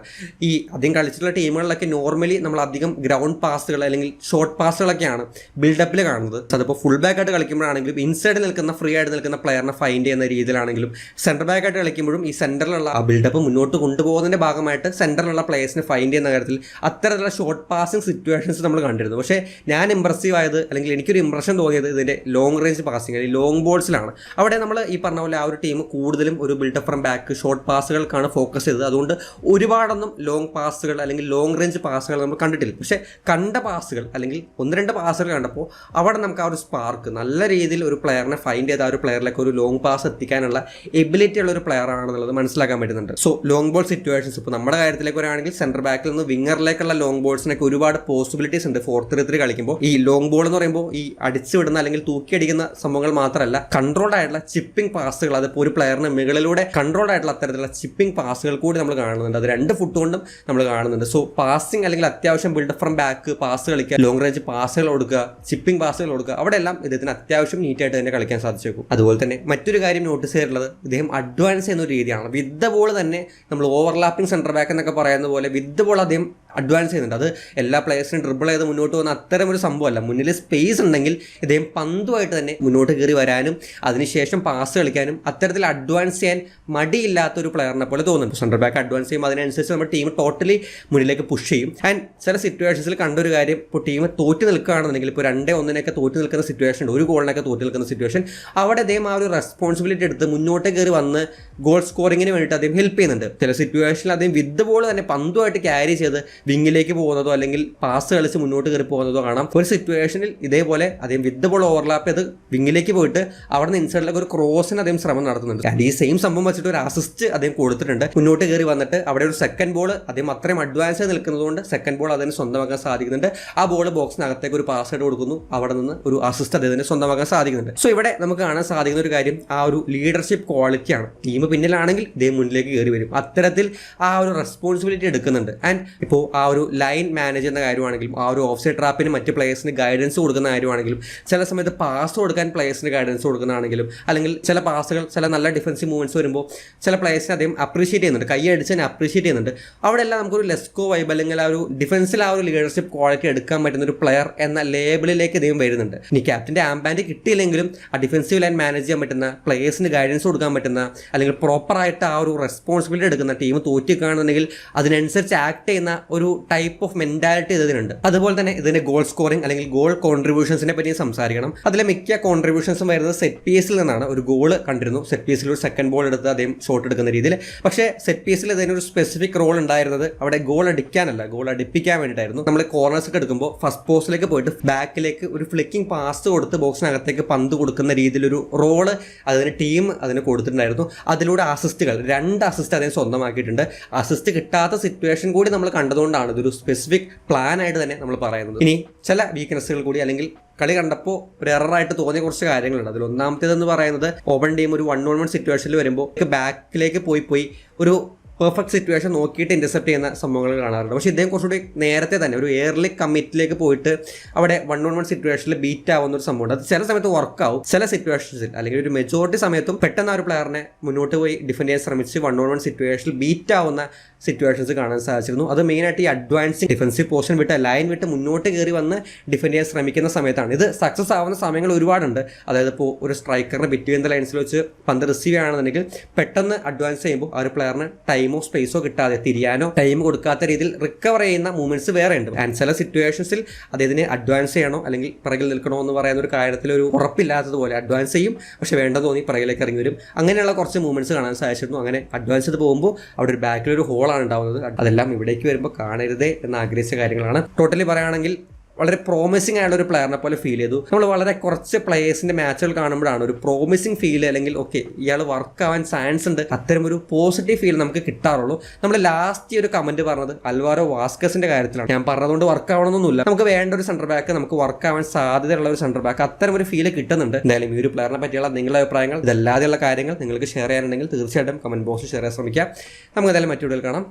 ഈ അധികം കളിച്ചിട്ടുള്ള ടീമുകളിലൊക്കെ നോർമലി നമ്മൾ അധികം ഗ്രൗണ്ട് പാസുകൾ അല്ലെങ്കിൽ ഷോർട്ട് പാസുകളൊക്കെയാണ് ബിൽഡപ്പിൽ കാണുന്നത്. അതിപ്പോൾ ഫുൾ ബാക്ക് ആയിട്ട് കളിക്കുമ്പോഴാണെങ്കിലും ഇൻസൈഡിൽ നിൽക്കുന്ന ഫ്രീ ആയിട്ട് നിൽക്കുന്ന പ്ലെയറിനെ ഫൈൻഡ് ചെയ്യുന്ന രീതിയിലാണെങ്കിലും സെൻറ്റർ ബാക്ക് ആയിട്ട് കളിക്കുമ്പോഴും ഈ സെൻറ്ററിലുള്ള ആ ബിൽഡപ്പ് മുന്നോട്ട് കൊണ്ടുപോകുന്നതിൻ്റെ ഭാഗമായിട്ട് സെൻറ്ററിലുള്ള പ്ലേയേഴ്സിനെ ഫൈൻഡ് ചെയ്യുന്ന കാര്യത്തിൽ അത്തരത്തിലുള്ള ഷോർട്ട് പാസിംഗ് സിറ്റുവേഷൻസ് നമ്മൾ കണ്ടിരുന്നു. പക്ഷേ ഞാൻ ഇംപ്രസീവ് ആയത് അല്ലെങ്കിൽ എനിക്കൊരു ഇംപ്രഷൻ തോന്നിയത് ഇതിൻ്റെ ലോങ് റേഞ്ച് പാസിംഗ് അല്ലെങ്കിൽ ലോങ് ബോൾസിലാണ്. അവിടെ നമ്മൾ ഈ പറഞ്ഞ പോലെ ആ ഒരു ടീം കൂടുതലും ഒരു ബിൽഡപ്പ് ഫ്രം ബാക്ക് ഷോർട്ട് പാസുകൾക്കാണ് ഫോക്കസ് ചെയ്തത്. അതുകൊണ്ട് ഒരുപാടൊന്നും ലോങ് പാസുകൾ അല്ലെങ്കിൽ ലോങ് റേഞ്ച് പാസുകൾ നമ്മൾ കണ്ടിട്ടില്ല. പക്ഷേ കണ്ട പാസുകൾ അല്ലെങ്കിൽ ഒന്ന് രണ്ട് പാസുകൾ കണ്ടപ്പോൾ അവിടെ നമുക്ക് ആ ഒരു സ്പാർക്ക് നല്ല രീതിയിൽ ഒരു പ്ലെയറിനെ ഫൈൻഡ് ചെയ്ത് ആ ഒരു പ്ലെയറിലേക്ക് ഒരു ലോങ് പാസ് എത്തിക്കാനുള്ള എബിലിറ്റി ഉള്ള ഒരു പ്ലെയർ ആണെന്നുള്ളത് മനസ്സിലാക്കാൻ പറ്റുന്നുണ്ട്. സോ ലോങ് ബോൾ സിറ്റുവേഷൻസ് ഇപ്പോൾ നമ്മുടെ കാര്യത്തിലേക്ക് വരികയാണെങ്കിൽ സെൻറ്റർ ബാക്കിൽ നിന്ന് വിങ്ങറിലേക്കുള്ള ലോങ് ബോൾസിനൊക്കെ ഒരുപാട് പോസിബിലിറ്റീസ് ഉണ്ട് 4-3-3 കളിക്കുമ്പോൾ. ഈ ലോങ് ബോൾ എന്ന് പറയുമ്പോൾ ഈ അടിച്ചു വിടുന്ന അല്ലെങ്കിൽ തൂക്കിയടിക്കുന്ന സംഭവങ്ങൾ മാത്രമല്ല, കൺട്രോൾഡ് ആയിട്ടുള്ള ചിപ്പിംഗ് പാസുകൾ, അതിപ്പോൾ ഒരു പ്ലെയറിന് മുകളിലൂടെ കൺട്രോൾഡ് ആയിട്ടുള്ള അത്തരത്തിലുള്ള ചിപ്പിംഗ് പാസുകൾ കൂടി നമ്മൾ കാണുന്നുണ്ട്. അത് 2 ഫുട്ട് കൊണ്ടും നമ്മൾ കാണുന്നുണ്ട്. സോ പാസിംഗ് അല്ലെങ്കിൽ അത്യാവശ്യം ബിൽഡ് ഫ്രം ബാക്ക് പാസ് കളിക്കുക, ലോങ് റേഞ്ച് പാസുകൾ കൊടുക്കുക, ചിപ്പിംഗ് പാസുകൾ കൊടുക്കുക, അവിടെ എല്ലാം ഇദ്ദേഹത്തിന് അത്യാവശ്യം നീറ്റായിട്ട് തന്നെ കളിക്കാൻ സാധിച്ചേക്കും. അതുപോലെ തന്നെ മറ്റൊരു കാര്യം നോട്ടീസ് ചെയ്തിട്ടുള്ളത്, ഇദ്ദേഹം അഡ്വാൻസ് ചെയ്യുന്ന ഒരു രീതിയാണ്. വിത്ത് ദ ബോൾ തന്നെ നമ്മൾ ഓവർലാപ്പിംഗ് സെന്റർ ബാക്ക് എന്നൊക്കെ പറയുന്ന പോലെ വിത്ത് ദ ബോൾ അദ്ദേഹം അഡ്വാൻസ് ചെയ്യുന്നുണ്ട്. അത് എല്ലാ പ്ലേയേഴ്സിനും ഡ്രിബിൾ ചെയ്ത് മുന്നോട്ട് പോകുന്ന അത്തരം ഒരു സംഭവമല്ല. മുന്നിൽ സ്പേസ് ഉണ്ടെങ്കിൽ ഇദ്ദേഹം പന്തുമായിട്ട് തന്നെ മുന്നോട്ട് കയറി വരാനും അതിനുശേഷം പാസ് കളിക്കാനും അത്തരത്തിൽ അഡ്വാൻസ് ചെയ്യാൻ മടിയില്ലാത്ത ഒരു പ്ലെയറിനെ പോലെ തോന്നുന്നുണ്ട്. സെൻട്രൽ ബാക്ക് അഡ്വാൻസ് ചെയ്യുമ്പോൾ അതിനനുസരിച്ച് നമ്മുടെ ടീം ടോട്ടലി മുന്നിലേക്ക് പുഷ് ചെയ്യും. ആൻഡ് ചില സിറ്റുവേഷൻസിൽ കണ്ടൊരു കാര്യം, ഇപ്പോൾ ടീം തോറ്റ് നിൽക്കുകയാണെന്നുണ്ടെങ്കിൽ, ഇപ്പോൾ 2-1 തോറ്റ് നിൽക്കുന്ന സിറ്റുവേഷൻ ഉണ്ട്, 1 ഗോളിനൊക്കെ തോറ്റ് നിൽക്കുന്ന സിറ്റുവേഷൻ, അവിടെ അദ്ദേഹം ആ ഒരു റെസ്പോൺസിബിലിറ്റി എടുത്ത് മുന്നോട്ട് കയറി വന്ന് ഗോൾ സ്കോറിങ്ങിന് വേണ്ടിയിട്ട് അദ്ദേഹം ഹെൽപ്പ് ചെയ്യുന്നുണ്ട്. ചില സിറ്റുവേഷനിൽ അദ്ദേഹം വിത്ത് ബോൾ തന്നെ പന്തുമായിട്ട് ക്യാരി ചെയ്ത് വിങ്ങിലേക്ക് പോകുന്നതോ അല്ലെങ്കിൽ പാസ് കളിച്ച് മുന്നോട്ട് കയറി പോകുന്നതോ കാണാം. ഒരു സിറ്റുവേഷനിൽ ഇതേപോലെ അദ്ദേഹം വിത്ത് ബോൾ ഓവർലാപ്പ് ചെയ്ത് വിങ്ങിലേക്ക് പോയിട്ട് അവിടെ നിന്ന് ഇൻസൈഡിലേക്ക് ഒരു ക്രോസിന് അദ്ദേഹം ശ്രമം നടത്തുന്നുണ്ട്. ആൻഡ് ഈ സെയിം സംഭവം വെച്ചിട്ട് ഒരു അസിസ്റ്റ് അദ്ദേഹം കൊടുത്തിട്ടുണ്ട്. മുന്നോട്ട് കയറി വന്നിട്ട് അവിടെ ഒരു സെക്കൻഡ് ബോൾ അദ്ദേഹം അത്രയും അഡ്വാൻസ് ആയി നിൽക്കുന്നതുകൊണ്ട് സെക്കൻഡ് ബോൾ അതിന് സ്വന്തമാക്കാൻ സാധിക്കുന്നുണ്ട്. ആ ബോൾ ബോക്സിനകത്തേക്ക് ഒരു പാസ് ആയിട്ട് കൊടുക്കുന്നു, അവിടെ നിന്ന് ഒരു അസിസ്റ്റ് അദ്ദേഹത്തിന് സ്വന്തമാക്കാൻ സാധിക്കുന്നുണ്ട്. സോ ഇവിടെ നമുക്ക് കാണാൻ സാധിക്കുന്ന ഒരു കാര്യം ആ ഒരു ലീഡർഷിപ്പ് ക്വാളിറ്റിയാണ്. ടീം പിന്നിലാണെങ്കിൽ ഇദ്ദേഹം മുന്നിലേക്ക് കയറി വരും, അത്തരത്തിൽ ആ ഒരു റെസ്പോൺസിബിലിറ്റി എടുക്കുന്നുണ്ട്. ആൻഡ് ഇപ്പോൾ ആ ഒരു ലൈൻ മാനേജ് ചെയ്യുന്ന കാര്യമാണെങ്കിലും, ആ ഒരു ഓഫ് സൈഡ് ട്രാപ്പിന് മറ്റ് പ്ലേയേഴ്സിന് ഗൈഡൻസ് കൊടുക്കുന്ന കാര്യമാണെങ്കിലും, ചില സമയത്ത് പാസ് കൊടുക്കാൻ പ്ലേയേഴ്സിന് ഗൈഡൻസ് കൊടുക്കുന്നതാണെങ്കിലും, അല്ലെങ്കിൽ ചില പാസുകൾ ചില നല്ല ഡിഫൻസീവ് മൂവ്മെന്റ്സ് വരുമ്പോൾ ചില പ്ലേയേഴ്സിനെ അദ്ദേഹം അപ്രീഷിയേറ്റ് ചെയ്യുന്നുണ്ട്, കൈ അടിച്ചതിനെ അപ്രീഷിയേറ്റ് ചെയ്യുന്നുണ്ട്. അവിടെ എല്ലാം നമുക്കൊരു ലെസ്കോ വൈബ് അല്ലെങ്കിൽ ആ ഒരു ഡിഫൻസിൽ ആ ഒരു ലീഡർഷിപ്പ് ക്വാളിറ്റി എടുക്കാൻ പറ്റുന്ന ഒരു പ്ലെയർ എന്ന ലേബിളിലേക്ക് ഇദ്ദേഹം വരുന്നുണ്ട്. ഇനി ക്യാപ്റ്റൻ്റെ ആംബാൻഡ് കിട്ടിയില്ലെങ്കിലും ആ ഡിഫൻസീവ് ലൈൻ മാനേജ് ചെയ്യാൻ പറ്റുന്ന, പ്ലേയേഴ്സിന് ഗൈഡൻസ് കൊടുക്കാൻ പറ്റുന്ന, അല്ലെങ്കിൽ പ്രോപ്പറായിട്ട് ആ ഒരു റെസ്പോൺസിബിലിറ്റി എടുക്കുന്ന, ടീം തോറ്റിക്കുകയാണെന്നുണ്ടെങ്കിൽ അതിനനുസരിച്ച് ആക്ട് ചെയ്യുന്ന ഒരു ടൈപ്പ് ഓഫ് മെന്റാലിറ്റി ഇതിനുണ്ട്. അതുപോലെ തന്നെ ഇതിന്റെ ഗോൾ സ്കോറിംഗ് അല്ലെങ്കിൽ ഗോൾ കോൺട്രിബ്യൂഷൻസിനെ പറ്റി സംസാരിക്കണം. അതിലെ മിക്ക കോൺട്രിബ്യൂഷൻസും വരുന്നത് സെറ്റ് പീസിൽ നിന്നാണ്. ഒരു ഗോൾ കണ്ടിരുന്നു, സെറ്റ് പീസിൽ ഒരു സെക്കൻഡ് ബോൾ എടുത്ത് അദ്ദേഹം ഷോട്ട് എടുക്കുന്ന രീതിയിൽ. പക്ഷേ സെറ്റ് പീസിൽ ഇതിനൊരു സ്പെസിഫിക് റോൾ ഉണ്ടായിരുന്നത് അവിടെ ഗോൾ അടിക്കാനല്ല, ഗോൾ അടിപ്പിക്കാൻ വേണ്ടിയിട്ടായിരുന്നു. നമ്മൾ കോർണേഴ്സ് ഒക്കെ എടുക്കുമ്പോൾ ഫസ്റ്റ് പോസ്റ്റിലേക്ക് പോയിട്ട് ബാക്കിലേക്ക് ഒരു ഫ്ലിക്കിംഗ് പാസ് കൊടുത്ത് ബോക്സിനകത്തേക്ക് പന്ത് കൊടുക്കുന്ന രീതിയിലൊരു റോള് അതിന് ടീം അതിന് കൊടുത്തിട്ടുണ്ടായിരുന്നു. അതിലൂടെ അസിസ്റ്റുകൾ 2 അസിസ്റ്റ് അദ്ദേഹം സ്വന്തമാക്കിയിട്ടുണ്ട്. അസിസ്റ്റ് കിട്ടാത്ത സിറ്റുവേഷൻ കൂടി നമ്മൾ കണ്ടതുകൊണ്ടാണ് ഇതൊരു സ്പെസിഫിക് പ്ലാൻ ആയിട്ട് തന്നെ നമ്മൾ പറയുന്നത്. ഇനി ചില വീക്ക്നെസ്സുകൾ കൂടി അല്ലെങ്കിൽ കളി കണ്ടപ്പോൾ ഒരു എററായിട്ട് തോന്നിയ കുറച്ച് കാര്യങ്ങളുണ്ട്. അതിൽ ഒന്നാമത്തേതെന്ന് പറയുന്നത്, ഓപ്പൺ ടീം ഒരു 1-on-1 സിറ്റുവേഷനിൽ വരുമ്പോൾ ബാക്കിലേക്ക് പോയി ഒരു പെർഫെക്റ്റ് സിറ്റുവേഷൻ നോക്കിയിട്ട് ഇന്റർസെപ്റ്റ് ചെയ്യുന്ന സംഭവങ്ങൾ കാണാറുണ്ട്. പക്ഷേ ഇദ്ദേഹം കുറച്ചുകൂടി നേരത്തെ തന്നെ ഒരു എയർലി കമ്മിറ്റിലേക്ക് പോയിട്ട് അവിടെ 1-on-1 സിറ്റുവേഷനിൽ ബീറ്റ് ആവുന്ന ഒരു സംഭവമുണ്ട്. അത് ചില സമയത്ത് വർക്കാവും, ചില സിറ്റുവേഷൻസിൽ അല്ലെങ്കിൽ ഒരു മെജോറിറ്റി സമയത്തും പെട്ടെന്ന് ആ ഒരു പ്ലെയറിനെ മുന്നോട്ട് പോയി ഡിഫെൻഡ് ചെയ്യാൻ ശ്രമിച്ച് 1-on-1 സിറ്റുവേഷനിൽ ബീറ്റ് ആവുന്ന സിറ്റുവേഷൻസ് കാണാൻ സാധിച്ചിരുന്നു. അത് മെയിനായിട്ട് ഈ അഡ്വാൻസിങ് ഡിഫൻസീവ് പൊസിഷൻ വിട്ട് ലൈൻ വിട്ട് മുന്നോട്ട് കയറി വന്ന് ഡിഫെൻഡ് ചെയ്യാൻ ശ്രമിക്കുന്ന സമയത്താണ്. ഇത് സക്സസ് ആവുന്ന സമയങ്ങൾ ഒരുപാടുണ്ട്. അതായത് ഇപ്പോൾ ഒരു സ്ട്രൈക്കറിന് ബിറ്റ്വീൻ ദ ലൈൻസിൽ വെച്ച് പന്ത് റിസീവ് ചെയ്യുകയാണെന്നുണ്ടെങ്കിൽ പെട്ടെന്ന് അഡ്വാൻസ് ചെയ്യുമ്പോൾ ആ ഒരു പ്ലെയറിന് ടൈമോ സ്പേസോ കിട്ടാതെ, തിരിയാനോ ടൈം കൊടുക്കാത്ത രീതിയിൽ റിക്കവർ ചെയ്യുന്ന മൂവ്മെന്റ്സ് വേറെ ഉണ്ട്. ആൻഡ് ചില സിറ്റുവേഷൻസിൽ അദ്ദേഹത്തിന് അഡ്വാൻസ് ചെയ്യണോ അല്ലെങ്കിൽ പിറകിൽ നിൽക്കണോ എന്ന് പറയുന്ന ഒരു കാര്യത്തിൽ ഒരു ഉറപ്പില്ലാത്തതുപോലെ അഡ്വാൻസ് ചെയ്യും, പക്ഷേ വേണ്ടെന്ന് തോന്നി പിറകിലേക്ക് ഇറങ്ങി വരും. അങ്ങനെയുള്ള കുറച്ച് മൂവ്മെന്റ്സ് കാണാൻ സാധിച്ചിരുന്നു. അങ്ങനെ അഡ്വാൻസ് ചെയ്ത് പോകുമ്പോൾ അവിടെ ഒരു ബാക്കിലൊരു ഹോളാണ് ഉണ്ടാവുന്നത്. അതെല്ലാം ഇവിടേക്ക് വരുമ്പോൾ കാണരുതേ എന്ന് ആഗ്രഹിച്ച കാര്യങ്ങളാണ്. ടോട്ടലി പറയുകയാണെങ്കിൽ വളരെ പ്രോമിസിംഗ് ആയുള്ള ഒരു പ്ലെയറിനെ പോലെ ഫീൽ ചെയ്തു. നമ്മൾ വളരെ കുറച്ച് പ്ലേയേഴ്സിന്റെ മാച്ചുകൾ കാണുമ്പോഴാണ് ഒരു പ്രോമിസിംഗ് ഫീൽ അല്ലെങ്കിൽ ഓക്കെ ഇയാൾ വർക്ക് ആവാൻ ചാൻസ് ഉണ്ട്, അത്തരം ഒരു പോസിറ്റീവ് ഫീൽ നമുക്ക് കിട്ടാറുള്ളൂ. നമ്മൾ ലാസ്റ്റ് ഒരു കമന്റ് പറഞ്ഞത് അൽവാരോ വാസ്കസിന്റെ കാര്യത്തിലാണ്. ഞാൻ പറഞ്ഞതുകൊണ്ട് വർക്ക് ആവണമെന്നൊന്നുമില്ല, നമുക്ക് വേണ്ട ഒരു സെന്റർ ബാക്ക്, നമുക്ക് വർക്ക് ആവാൻ സാധ്യതയുള്ള ഒരു സെന്റർ ബാക്ക്, അത്തരം ഒരു ഫീൽ കിട്ടുന്നുണ്ട്. എന്തായാലും ഈ ഒരു പ്ലെയറിനെ പറ്റിയുള്ള നിങ്ങളുടെ അഭിപ്രായങ്ങൾ, ഇതല്ലാതെയുള്ള കാര്യങ്ങൾ നിങ്ങൾക്ക് ഷെയർ ചെയ്യാനുണ്ടെങ്കിൽ തീർച്ചയായിട്ടും കമന്റ് ബോക്സിൽ ഷെയർ ചെയ്യാൻ ശ്രമിക്കാം. നമുക്ക് എന്തായാലും മറ്റു വീഡിയോയിൽ കാണാം.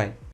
ബൈ.